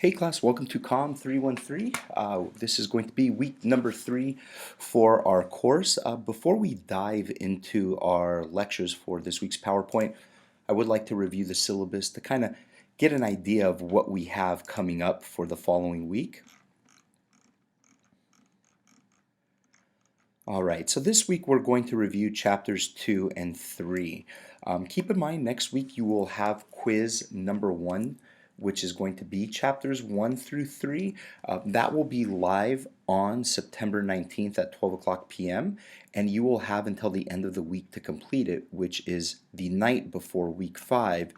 Hey class, welcome to COMM 313. This is going to be week number 3 for our course. Before we dive into our lectures for this week's PowerPoint, I would like to review the syllabus to kind of get an idea of what we have coming up for the following week. Alright, so this week we're going to review chapters 2 and 3. Keep in mind next week you will have quiz number 1, which is going to be chapters 1 through 3. That will be live on September 19th at 12 o'clock p.m. and you will have until the end of the week to complete it, which is the night before week 5,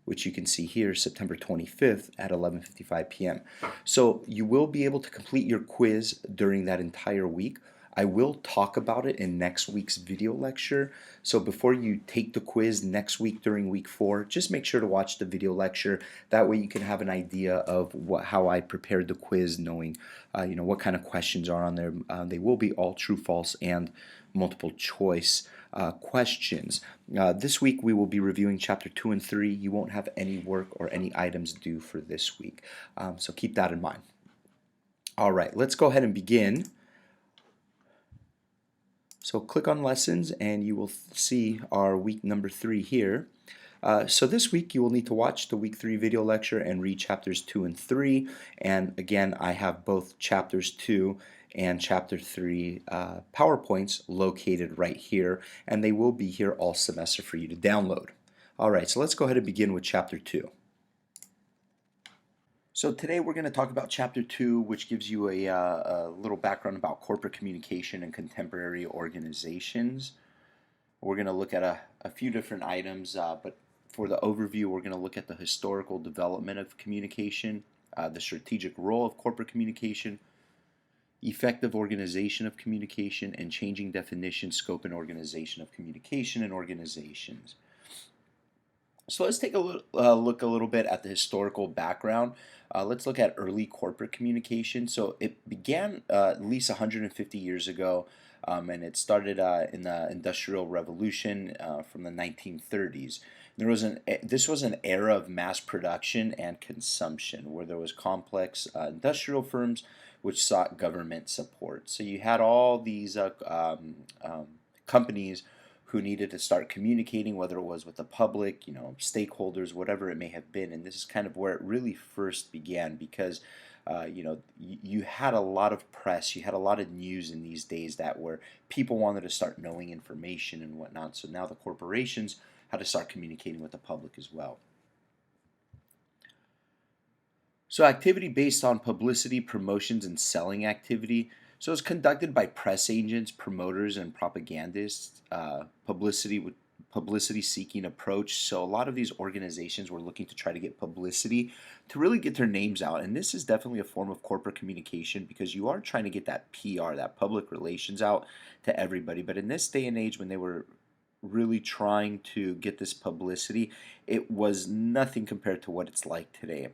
which you can see here, September 25th at 11:55 p.m. So you will be able to complete your quiz during that entire week. I will talk about it in next week's video lecture. So before you take the quiz next week during week 4, just make sure to watch the video lecture. That way you can have an idea of how I prepared the quiz, knowing what kind of questions are on there. They will be all true, false, and multiple choice questions. This week we will be reviewing chapter 2 and 3. You won't have any work or any items due for this week. So keep that in mind. All right, let's go ahead and begin. So click on lessons and you will see our week number 3 here. So this week you will need to watch the week 3 video lecture and read chapters 2 and 3. And again, I have both chapters 2 and chapter 3 PowerPoints located right here, and they will be here all semester for you to download. Alright, so let's go ahead and begin with chapter 2. So today we're going to talk about chapter 2, which gives you a little background about corporate communication and contemporary organizations. We're going to look at a few different items, but for the overview we're going to look at the historical development of communication, the strategic role of corporate communication, effective organization of communication, and changing definition, scope, and organization of communication and organizations. So let's take a look a little bit at the historical background. Let's look at early corporate communication. So it began at least 150 years ago, and it started in the Industrial Revolution from the 1930s. This was an era of mass production and consumption, where there was complex industrial firms which sought government support. So you had all these companies who needed to start communicating, whether it was with the public, stakeholders, whatever it may have been. And this is kind of where it really first began, because you had a lot of press, you had a lot of news in these days that where people wanted to start knowing information and whatnot. So now the corporations had to start communicating with the public as well. So activity based on publicity, promotions, and selling activity. So it's conducted by press agents, promoters, and propagandists. Publicity-seeking approach. So a lot of these organizations were looking to try to get publicity to really get their names out. And this is definitely a form of corporate communication, because you are trying to get that PR, that public relations, out to everybody. But in this day and age, when they were really trying to get this publicity, it was nothing compared to what it's like today.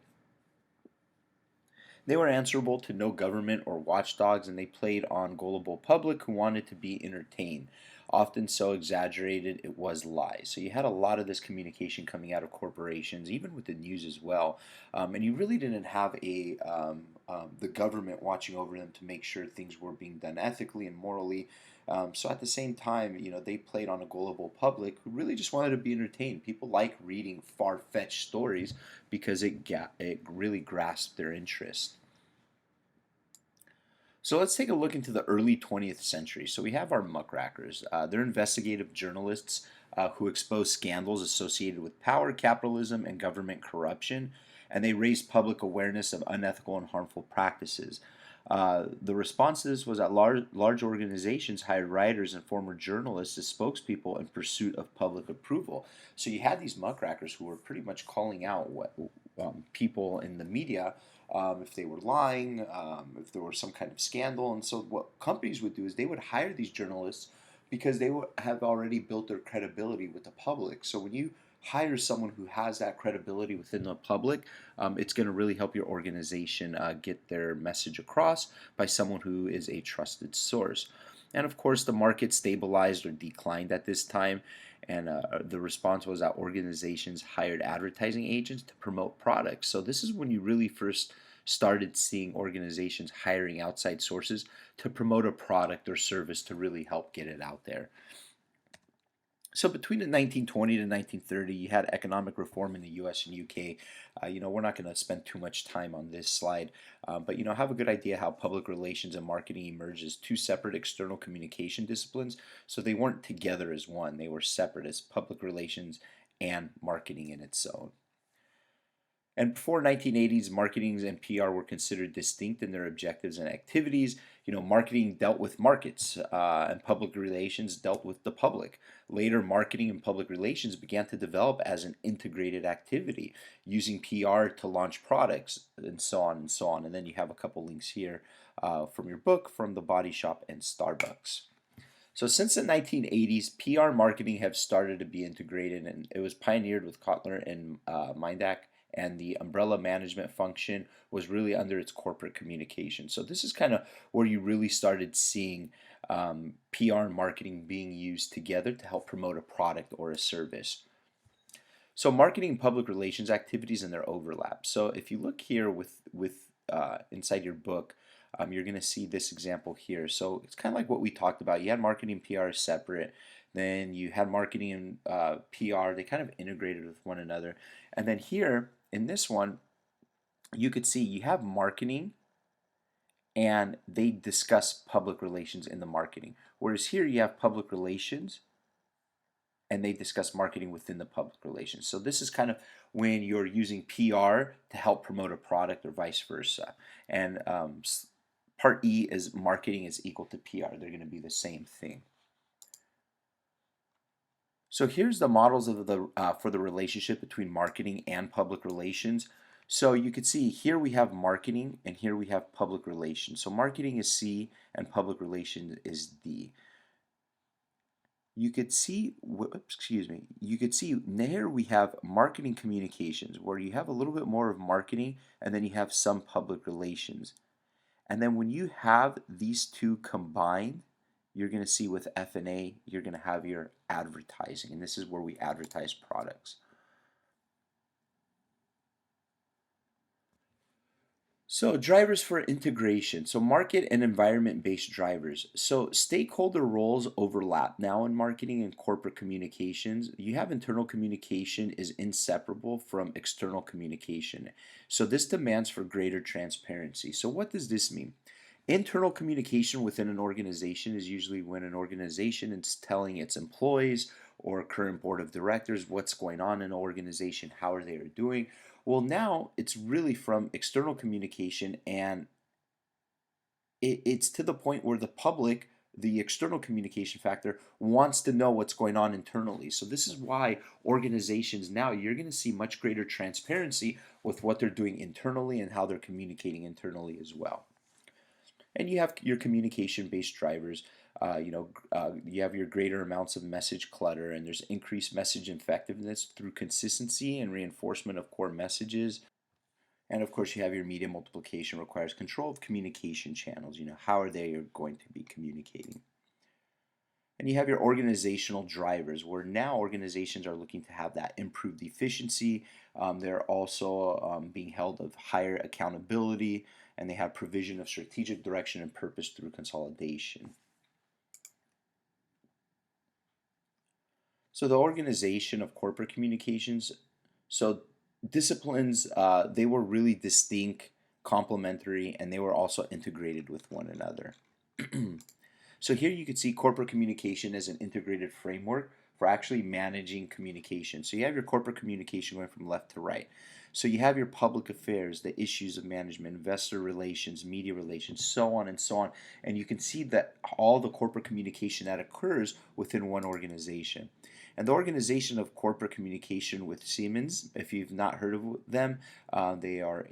They were answerable to no government or watchdogs, and they played on gullible public who wanted to be entertained. Often so exaggerated it was lies. So you had a lot of this communication coming out of corporations, even with the news as well. And you really didn't have the government watching over them to make sure things were being done ethically and morally. So at the same time, they played on a gullible public who really just wanted to be entertained. People like reading far-fetched stories because it really grasped their interest. So let's take a look into the early 20th century. So we have our muckrackers. They're investigative journalists who expose scandals associated with power, capitalism, and government corruption, and they raise public awareness of unethical and harmful practices. The response to this was that large organizations hired writers and former journalists as spokespeople in pursuit of public approval. So you had these muckrakers who were pretty much calling out what people in the media, if they were lying, if there was some kind of scandal. And so what companies would do is they would hire these journalists because they would have already built their credibility with the public. So when you hire someone who has that credibility within the public, it's going to really help your organization get their message across by someone who is a trusted source. And of course, the market stabilized or declined at this time, and the response was that organizations hired advertising agents to promote products. So this is when you really first started seeing organizations hiring outside sources to promote a product or service to really help get it out there. So between the 1920 to 1930, you had economic reform in the U.S. and U.K. We're not going to spend too much time on this slide, but have a good idea how public relations and marketing emerged as two separate external communication disciplines. So they weren't together as one; they were separate as public relations and marketing in its own. And before 1980s, marketing and PR were considered distinct in their objectives and activities. Marketing dealt with markets, and public relations dealt with the public. Later, marketing and public relations began to develop as an integrated activity, using PR to launch products, and so on and so on. And then you have a couple links here from your book, from The Body Shop and Starbucks. So since the 1980s, PR marketing have started to be integrated, and it was pioneered with Kotler and Mindak, and the umbrella management function was really under its corporate communication. So this is kind of where you really started seeing PR and marketing being used together to help promote a product or a service. So marketing and public relations activities and their overlap. So if you look here with inside your book, you're going to see this example here. So it's kind of like what we talked about. You had marketing and PR separate. Then you had marketing and PR. They kind of integrated with one another. And then here in this one, you could see you have marketing and they discuss public relations in the marketing. Whereas here you have public relations and they discuss marketing within the public relations. So this is kind of when you're using PR to help promote a product or vice versa. And part E is marketing is equal to PR. They're going to be the same thing. So here's the models of the for the relationship between marketing and public relations. So you can see here we have marketing and here we have public relations. So marketing is C and public relations is D. You could see, you could see there we have marketing communications where you have a little bit more of marketing and then you have some public relations. And then when you have these two combined, you're going to see with F&A, you're going to have your advertising. And this is where we advertise products. So drivers for integration. So market and environment-based drivers. So stakeholder roles overlap now in marketing and corporate communications. You have internal communication is inseparable from external communication. So this demands for greater transparency. So what does this mean? Internal communication within an organization is usually when an organization is telling its employees or current board of directors what's going on in an organization, how are they doing. Well, now it's really from external communication, and it's to the point where the public, the external communication factor, wants to know what's going on internally. So this is why organizations now, you're going to see much greater transparency with what they're doing internally and how they're communicating internally as well. And you have your communication-based drivers. You have your greater amounts of message clutter, and there's increased message effectiveness through consistency and reinforcement of core messages. And of course, you have your media multiplication requires control of communication channels. How are they going to be communicating? And you have your organizational drivers, where now organizations are looking to have that improved efficiency. They're also being held of higher accountability, and they have provision of strategic direction and purpose through consolidation. So the organization of corporate communications, so disciplines, they were really distinct, complementary, and they were also integrated with one another. So here you can see corporate communication as an integrated framework for actually managing communication. So you have your corporate communication going from left to right. So you have your public affairs, the issues of management, investor relations, media relations, so on and so on. And you can see that all the corporate communication that occurs within one organization. And the organization of corporate communication with Siemens, if you've not heard of them, they are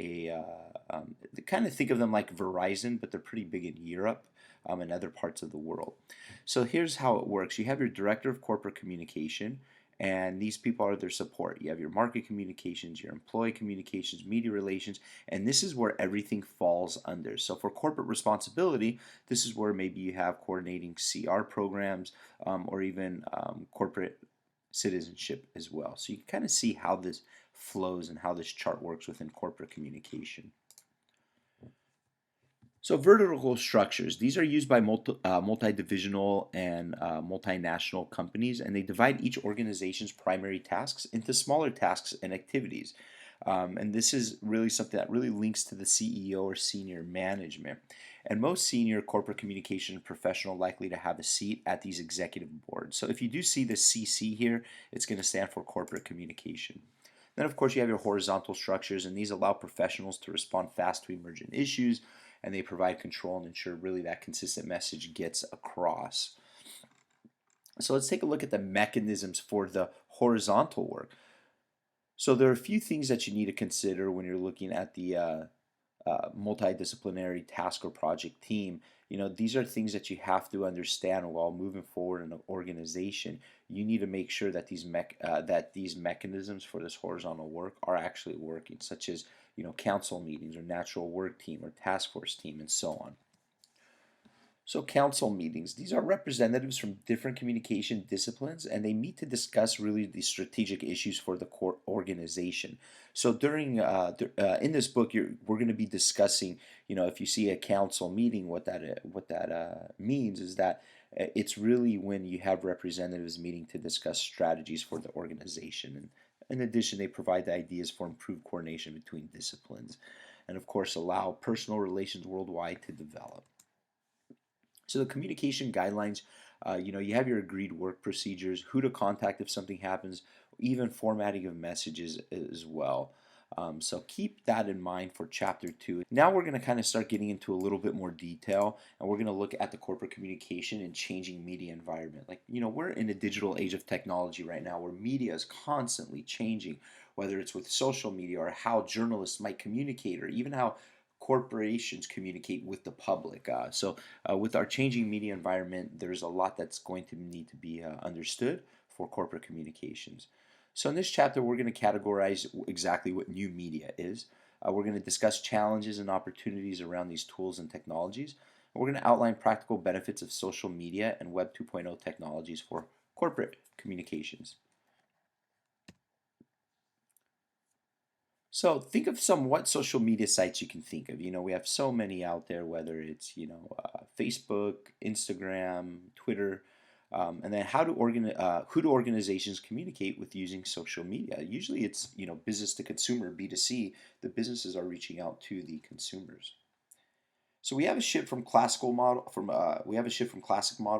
kind of think of them like Verizon, but they're pretty big in Europe and other parts of the world. So here's how it works. You have your director of corporate communication, and these people are their support. You have your market communications, your employee communications, media relations, and this is where everything falls under. So for corporate responsibility, this is where maybe you have coordinating CR programs or even corporate citizenship as well. So you can kind of see how this flows and how this chart works within corporate communication. So vertical structures, these are used by multi-divisional and multinational companies, and they divide each organization's primary tasks into smaller tasks and activities. And this is really something that really links to the CEO or senior management. And most senior corporate communication professional likely to have a seat at these executive boards. So if you do see the CC here, it's going to stand for corporate communication. Then, of course, you have your horizontal structures, and these allow professionals to respond fast to emergent issues, and they provide control and ensure really that consistent message gets across. So let's take a look at the mechanisms for the horizontal work. So there are a few things that you need to consider when you're looking at the multidisciplinary task or project team. These are things that you have to understand while moving forward in an organization. You need to make sure that these mechanisms for this horizontal work are actually working, such as council meetings or natural work team or task force team and so on. So council meetings, these are representatives from different communication disciplines, and they meet to discuss really the strategic issues for the core organization. So in this book, we're going to be discussing, if you see a council meeting, what that means is that it's really when you have representatives meeting to discuss strategies for the organization. And in addition, they provide the ideas for improved coordination between disciplines, and of course, allow personal relations worldwide to develop. So the communication guidelines, you have your agreed work procedures, who to contact if something happens, even formatting of messages as well. So keep that in mind for chapter 2. Now we're going to kind of start getting into a little bit more detail, and we're going to look at the corporate communication and changing media environment. We're in a digital age of technology right now where media is constantly changing, whether it's with social media or how journalists might communicate or even how corporations communicate with the public. With our changing media environment, there's a lot that's going to need to be understood for corporate communications. So in this chapter, we're going to categorize exactly what new media is. We're going to discuss challenges and opportunities around these tools and technologies. And we're going to outline practical benefits of social media and Web 2.0 technologies for corporate communications. So think of some what social media sites you can think of. We have so many out there, whether it's Facebook, Instagram, Twitter, and then who do organizations communicate with using social media? Usually, it's business to consumer (B2C). The businesses are reaching out to the consumers. So we have a shift from classic model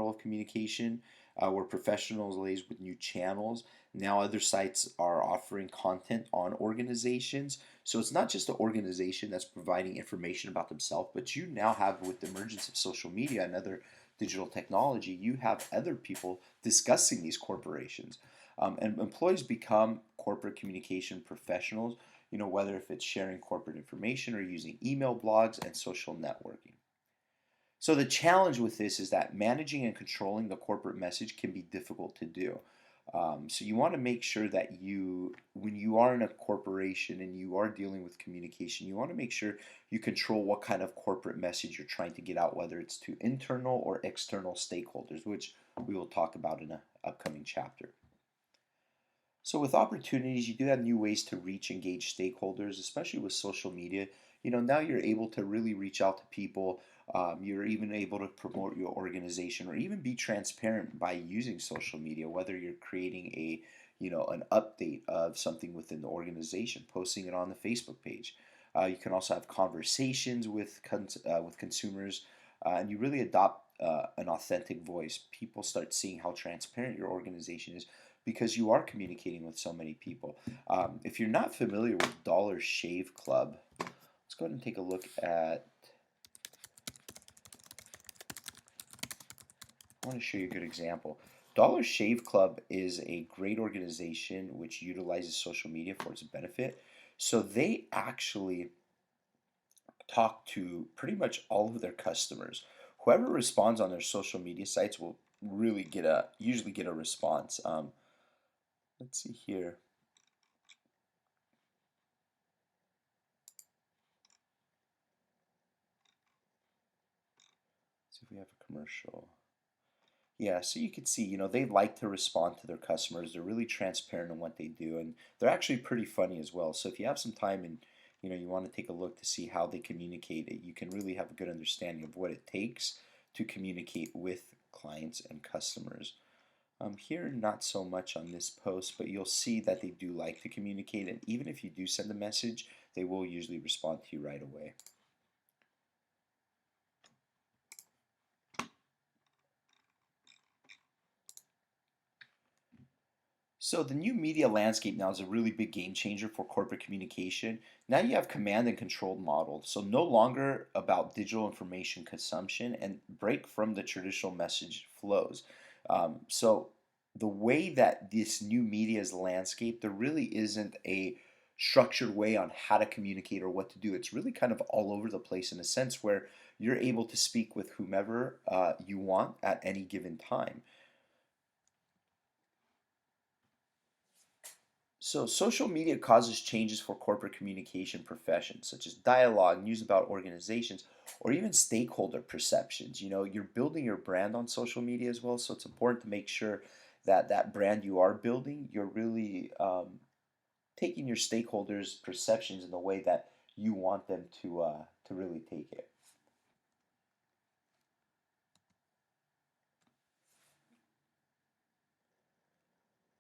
of communication, where professionals lays with new channels. Now other sites are offering content on organizations. So it's not just the organization that's providing information about themselves, but you now have, with the emergence of social media and other digital technology, you have other people discussing these corporations. And employees become corporate communication professionals, whether if it's sharing corporate information or using email, blogs, and social networking. So the challenge with this is that managing and controlling the corporate message can be difficult to do. So you want to make sure that when you are in a corporation and you are dealing with communication, you want to make sure you control what kind of corporate message you're trying to get out, whether it's to internal or external stakeholders, which we will talk about in an upcoming chapter. So with opportunities, you do have new ways to reach engaged stakeholders, especially with social media. Now you're able to really reach out to people. You're even able to promote your organization or even be transparent by using social media, whether you're creating an update of something within the organization, posting it on the Facebook page. You can also have conversations with consumers, and you really adopt an authentic voice. People start seeing how transparent your organization is because you are communicating with so many people. If you're not familiar with Dollar Shave Club, let's go ahead and take a look at. I want to show you a good example. Dollar Shave Club is a great organization which utilizes social media for its benefit. So they actually talk to pretty much all of their customers. Whoever responds on their social media sites will really usually get a response. Let's see here. Let's see if we have a commercial. Yeah, so you can see, they like to respond to their customers. They're really transparent in what they do, and they're actually pretty funny as well. So if you have some time and You want to take a look to see how they communicate it. You can really have a good understanding of what it takes to communicate with clients and customers. Here, not so much on this post, but you'll see that they do like to communicate, and even if you do send a message, they will usually respond to you right away. So the new media landscape now is a really big game changer for corporate communication. Now you have command and controlled models. So no longer about digital information consumption and break from the traditional message flows. So the way that this new media is landscape, there really isn't a structured way on how to communicate or what to do. It's really kind of all over the place in a sense where you're able to speak with whomever you want at any given time. So, social media causes changes for corporate communication professions, such as dialogue, news about organizations, or even stakeholder perceptions. You're building your brand on social media as well, so it's important to make sure that that brand you are building, you're really taking your stakeholders' perceptions in the way that you want them to really take it.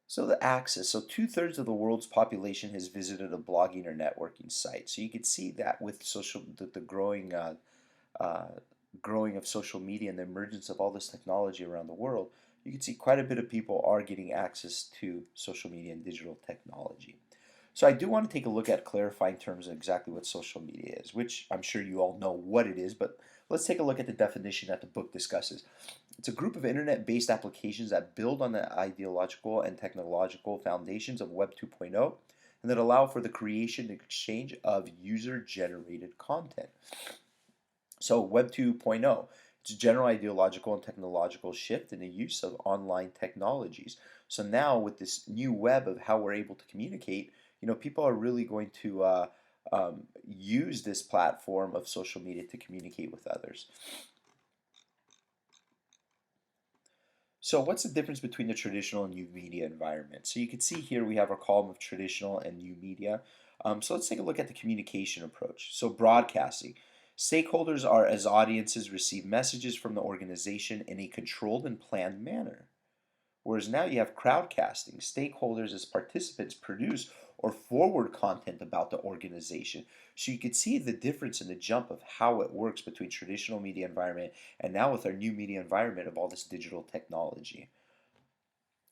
So the access. So 2/3 of the world's population has visited a blogging or networking site. So you can see that with the uh, growing of social media and the emergence of all this technology around the world, you can see quite a bit of people are getting access to social media and digital technology. So I do want to take a look at clarifying terms of exactly what social media is, which I'm sure you all know what it is, but let's take a look at the definition that the book discusses. It's a group of internet-based applications that build on the ideological and technological foundations of Web 2.0 and that allow for the creation and exchange of user-generated content. So Web 2.0, it's a general ideological and technological shift in the use of online technologies. So now with this new web of how we're able to communicate, people are really going to use this platform of social media to communicate with others. So what's the difference between the traditional and new media environment? So you can see here we have our column of traditional and new media. So let's take a look at the communication approach. So broadcasting. Stakeholders are as audiences receive messages from the organization in a controlled and planned manner. Whereas now you have crowdcasting. Stakeholders as participants produce or forward content about the organization. So you can see the difference in the jump of how it works between traditional media environment and now with our new media environment of all this digital technology.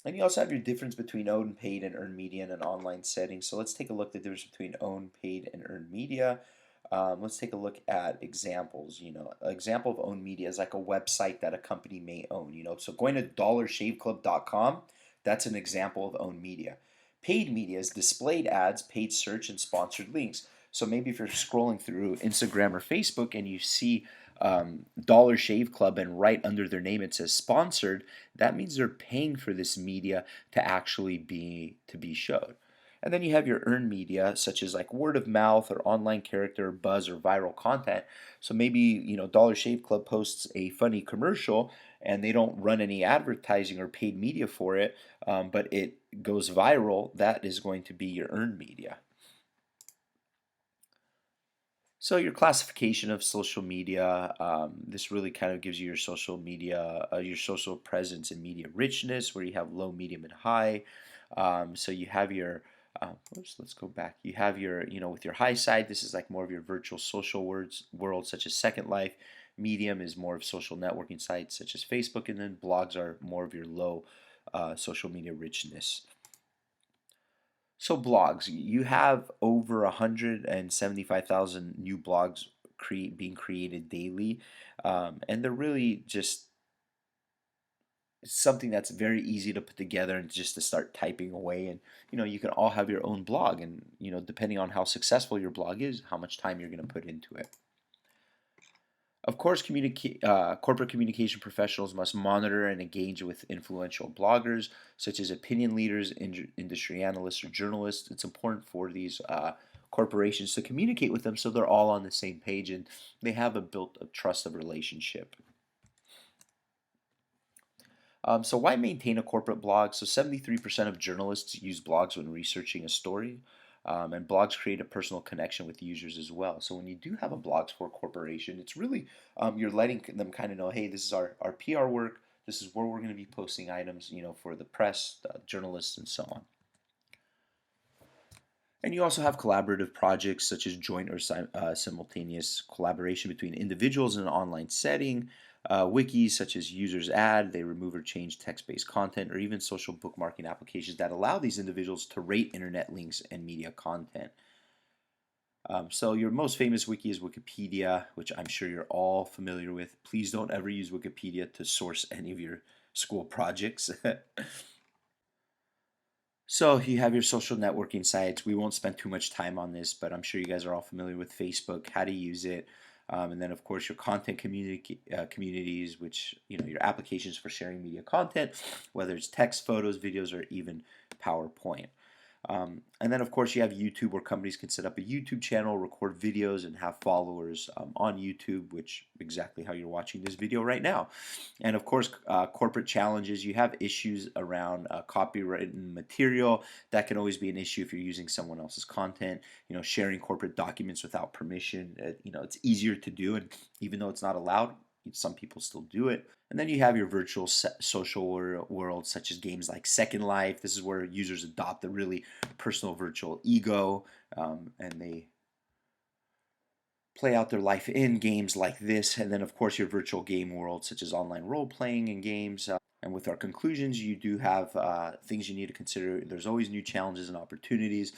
And you also have your difference between owned, paid, and earned media in an online setting. So let's take a look at the difference between owned, paid, and earned media. Let's take a look at examples. An example of owned media is like a website that a company may own. So going to dollarshaveclub.com, that's an example of owned media. Paid media is displayed ads, paid search, and sponsored links. So maybe if you're scrolling through Instagram or Facebook and you see Dollar Shave Club and right under their name it says sponsored, that means they're paying for this media to actually be showed. And then you have your earned media, such as like word of mouth or online character, buzz, or viral content. So maybe, Dollar Shave Club posts a funny commercial and they don't run any advertising or paid media for it, but it goes viral. That is going to be your earned media. So your classification of social media, this really kind of gives you your social media, your social presence and media richness, where you have low, medium, and high. So you have your, oops, let's go back. You have your, with your high side, this is like more of your virtual social world, such as Second Life. Medium is more of social networking sites, such as Facebook, and then blogs are more of your low social media richness. So blogs, you have over 175,000 new blogs being created daily, and they're really just something that's very easy to put together and just to start typing away. And you can all have your own blog, and depending on how successful your blog is, how much time you're going to put into it. Of course, corporate communication professionals must monitor and engage with influential bloggers, such as opinion leaders, industry analysts, or journalists. It's important for these corporations to communicate with them so they're all on the same page and they have a built a trusted relationship. So why maintain a corporate blog? So 73% of journalists use blogs when researching a story. And blogs create a personal connection with users as well. So when you do have a Blogspot corporation, it's really you're letting them kind of know, hey, this is our PR work. This is where we're going to be posting items, for the press, journalists, and so on. And you also have collaborative projects such as joint or simultaneous collaboration between individuals in an online setting, wikis such as users add, they remove or change text-based content, or even social bookmarking applications that allow these individuals to rate internet links and media content. So your most famous wiki is Wikipedia, which I'm sure you're all familiar with. Please don't ever use Wikipedia to source any of your school projects. So you have your social networking sites. We won't spend too much time on this, but I'm sure you guys are all familiar with Facebook, how to use it, and then of course your content communities, which your applications for sharing media content, whether it's text, photos, videos, or even PowerPoint. And then of course you have YouTube, where companies can set up a YouTube channel, record videos, and have followers on YouTube, which exactly how you're watching this video right now. And of course corporate challenges, you have issues around copywritten material. That can always be an issue if you're using someone else's content. Sharing corporate documents without permission, it's easier to do, and even though it's not allowed, some people still do it. And then you have your virtual social world, such as games like Second Life. This is where users adopt a really personal virtual ego, and they play out their life in games like this. And then, of course, your virtual game world, such as online role playing and games. And with our conclusions, you do have things you need to consider. There's always new challenges and opportunities.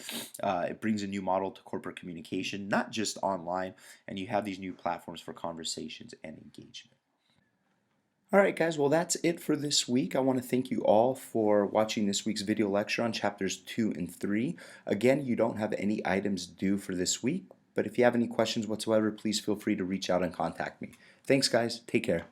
It brings a new model to corporate communication, not just online, and you have these new platforms for conversations and engagement. All right, guys, well, that's it for this week. I want to thank you all for watching this week's video lecture on chapters 2 and 3. Again, you don't have any items due for this week, but if you have any questions whatsoever, please feel free to reach out and contact me. Thanks, guys. Take care.